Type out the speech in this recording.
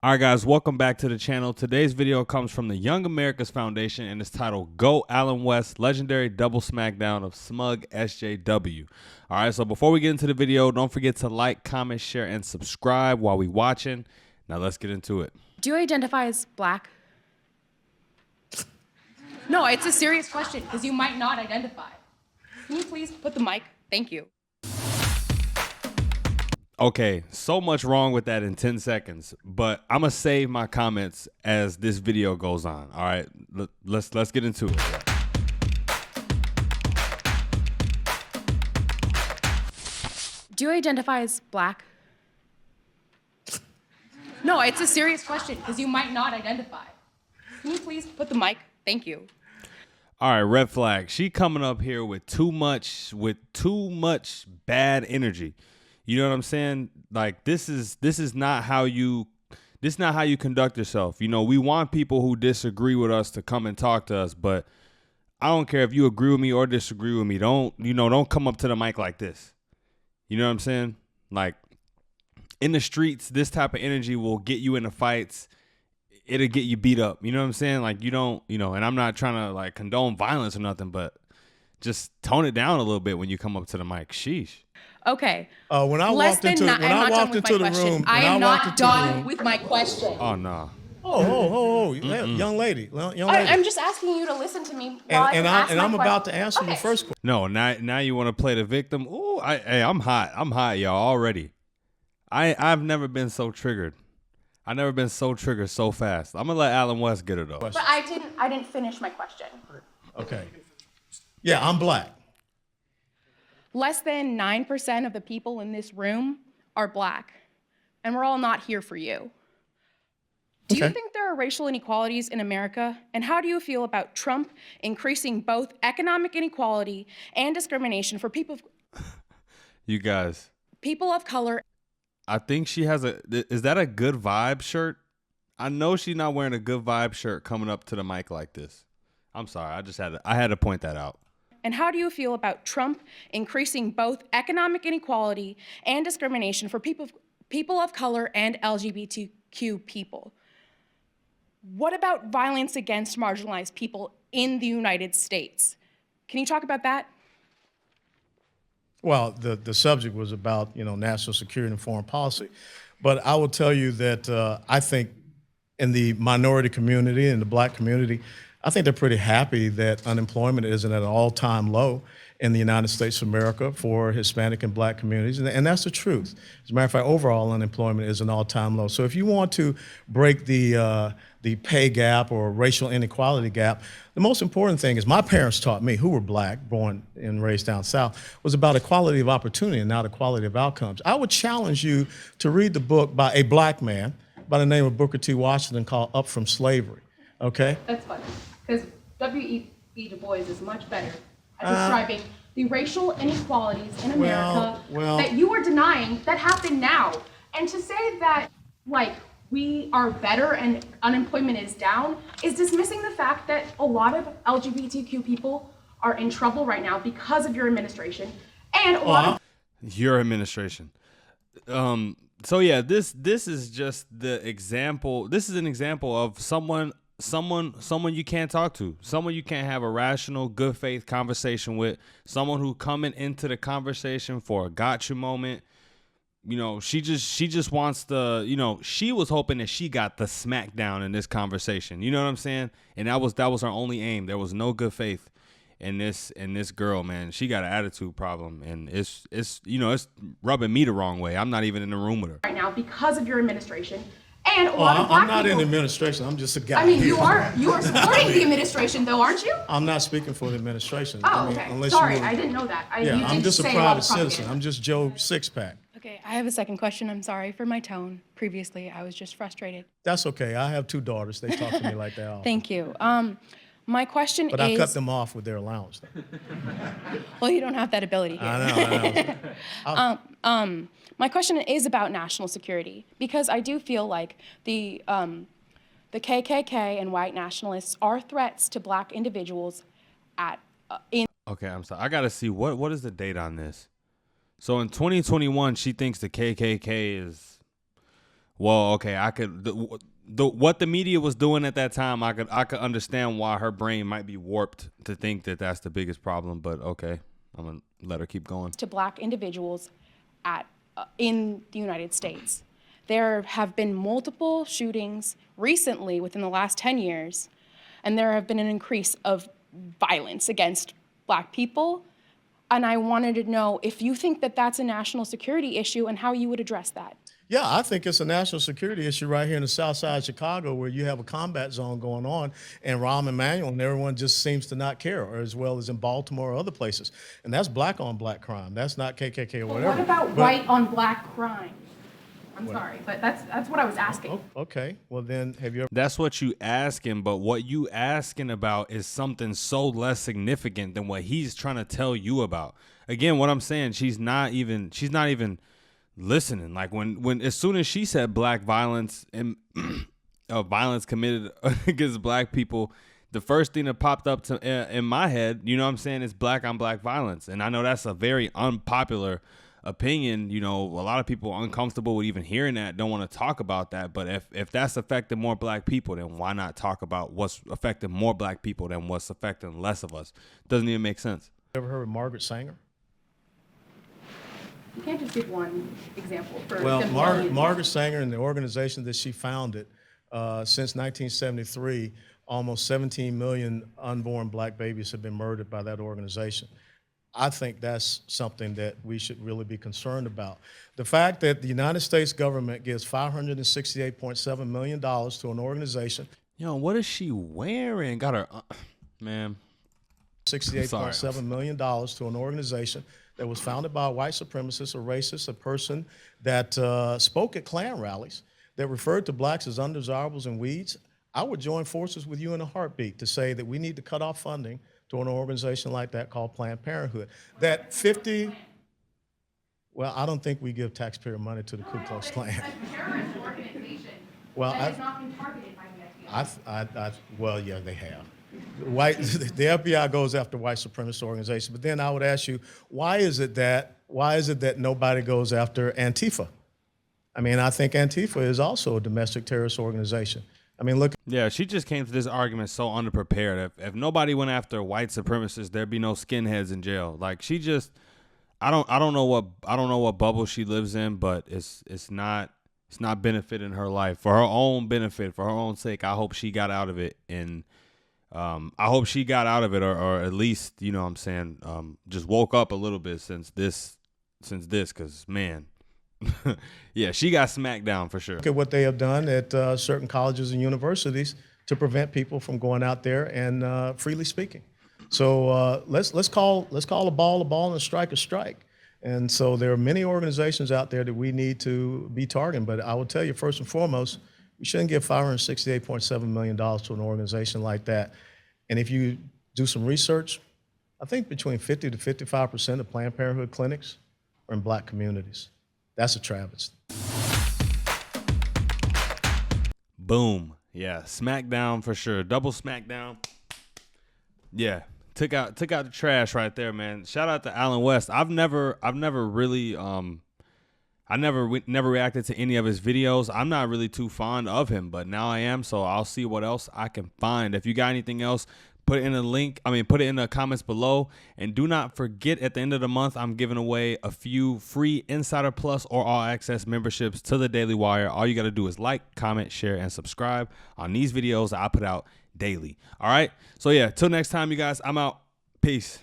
All right, guys, welcome back to the channel. Today's video comes from the Young Americas Foundation and is titled Go Allen West, Legendary Double Smackdown of Smug SJW. All right, so before we get into the video, don't forget to like, comment, share, and subscribe while we watching. Now let's get into it. Do you identify as black? No, it's a serious question because you might not identify. Can you please put the mic? Thank you. Okay, so much wrong with that in 10 seconds, but I'm gonna save my comments as this video goes on. All right, let's get into it. Do you identify as black? No, it's a serious question because you might not identify. Can you please put the mic? Thank you. All right, red flag. She coming up here with too much bad energy. You know what I'm saying? Like this is not how you conduct yourself. You know, we want people who disagree with us to come and talk to us, but I don't care if you agree with me or disagree with me. Don't come up to the mic like this. You know what I'm saying? Like in the streets, this type of energy will get you into fights. It'll get you beat up. You know what I'm saying? Like and I'm not trying to like condone violence or nothing, but just tone it down a little bit when you come up to the mic. Sheesh. Okay. When I walked into the room, I am not done with my question. Oh no. young lady. I'm just asking you to listen to me. I'm about to answer the first question. No, now you want to play the victim? Ooh, I'm hot. I'm hot, y'all, already. I've never been so triggered. I've never been so triggered so fast. I'm gonna let Allen West get it though. But I didn't finish my question. Okay. Yeah, I'm black. Less than 9% of the people in this room are black, and we're all not here for you. Do you think there are racial inequalities in America? And how do you feel about Trump increasing both economic inequality and discrimination for people of color? I think she has is that a good vibe shirt? I know she's not wearing a good vibe shirt coming up to the mic like this. I'm sorry, I had to point that out. And how do you feel about Trump increasing both economic inequality and discrimination for people of color and LGBTQ people? What about violence against marginalized people in the United States? Can you talk about that? Well, the subject was about national security and foreign policy, but I will tell you that I think in the minority community and the black community, I think they're pretty happy that unemployment isn't at an all-time low in the United States of America for Hispanic and black communities, and that's the truth. As a matter of fact, overall unemployment is an all-time low. So if you want to break the pay gap or racial inequality gap, the most important thing is my parents taught me, who were black, born and raised down south, was about equality of opportunity and not equality of outcomes. I would challenge you to read the book by a black man by the name of Booker T. Washington called Up From Slavery, okay? That's funny, because W.E.B. Du Bois is much better at describing the racial inequalities in America that you are denying that happen now. And to say that, like, we are better and unemployment is down is dismissing the fact that a lot of LGBTQ people are in trouble right now because of your administration and a lot of your administration. So yeah, this is just the example. This is an example of someone you can't talk to, someone you can't have a rational, good faith conversation with, someone who coming into the conversation for a gotcha moment. You know, she just wants the, she was hoping that she got the smackdown in this conversation. You know what I'm saying? And that was her only aim. There was no good faith in this girl, man. She got an attitude problem, and it's rubbing me the wrong way. I'm not even in the room with her right now because of your administration. And a lot of black I'm not people, in the administration. I'm just a guy. I mean, you are supporting the administration, though, aren't you? I'm not speaking for the administration. Oh, okay. Sorry, I didn't know that. I'm just a private citizen. I'm just Joe Sixpack. Okay, I have a second question. I'm sorry for my tone. Previously, I was just frustrated. That's okay. I have 2 daughters. They talk to me like that. Thank you. My question but I cut them off with their allowance. Well, you don't have that ability here. I know. My question is about national security, because I do feel like the KKK and white nationalists are threats to black individuals Okay, I'm sorry. I got to see what is the date on this. So in 2021, she thinks the KKK is Well, okay, I could what the media was doing at that time, I could understand why her brain might be warped to think that that's the biggest problem. But okay, I'm gonna let her keep going. To Black individuals in the United States. There have been multiple shootings recently within the last 10 years, and there have been an increase of violence against Black people. And I wanted to know if you think that that's a national security issue and how you would address that. Yeah, I think it's a national security issue right here in the south side of Chicago, where you have a combat zone going on, and Rahm Emanuel and everyone just seems to not care, or as well as in Baltimore or other places. And that's black on black crime. That's not KKK or whatever. What about white on black crime? I'm sorry, but that's what I was asking. Oh, okay, well then, have you ever? That's what you asking, but what you asking about is something so less significant than what he's trying to tell you about. Again, what I'm saying, she's not even listening. Like when as soon as she said black violence and violence committed against Black people, the first thing that popped up in my head, you know what I'm saying, is black on black violence. And I know that's a very unpopular opinion. You know, a lot of people are uncomfortable with even hearing that, don't want to talk about that. But if that's affecting more Black people, then why not talk about what's affecting more Black people than what's affecting less of us? Doesn't even make sense. Ever heard of Margaret Sanger? You can't just give one example. Well, Margaret Sanger and the organization that she founded since 1973, almost 17 million unborn Black babies have been murdered by that organization. I think that's something that we should really be concerned about. The fact that the United States government gives $568.7 million to an organization. Yo, what is she wearing? Got her, man. $68.7 million to an organization that was founded by a white supremacist, a racist, a person that spoke at Klan rallies, that referred to blacks as undesirables and weeds. I would join forces with you in a heartbeat to say that we need to cut off funding to an organization like that called Planned Parenthood. That 50, well, I don't think we give taxpayer money to the Ku Klux Klan. A terrorist organization well, that has not been targeted by the FBI. Well, yeah, they have. The FBI goes after white supremacist organizations, but then I would ask you, why is it that nobody goes after Antifa? I mean, I think Antifa is also a domestic terrorist organization. I mean, look. Yeah, she just came to this argument so underprepared. If nobody went after white supremacists, there'd be no skinheads in jail. Like she just, I don't know what bubble she lives in, but it's not benefiting her life for her own benefit, for her own sake. I hope she got out of it, and I hope she got out of it, or at least, you know what I'm saying, just woke up a little bit since this, because man. Yeah, she got smacked down for sure. Look at what they have done at certain colleges and universities to prevent people from going out there and freely speaking. So let's call a ball and a strike. And so there are many organizations out there that we need to be targeting. But I will tell you, first and foremost, we shouldn't give $568.7 million to an organization like that. And if you do some research, I think between 50 to 55% of Planned Parenthood clinics are in Black communities. That's a travesty. Boom. Yeah, SmackDown for sure. Double SmackDown. Yeah, took out the trash right there, man. Shout out to Alan West. I've never really never reacted to any of his videos. I'm not really too fond of him, but now I am, so I'll see what else I can find. If you got anything else, put it in the comments below. And do not forget, at the end of the month, I'm giving away a few free Insider Plus or All Access memberships to the Daily Wire. All you got to do is like, comment, share, and subscribe on these videos that I put out daily. All right? So yeah, till next time, you guys, I'm out. Peace.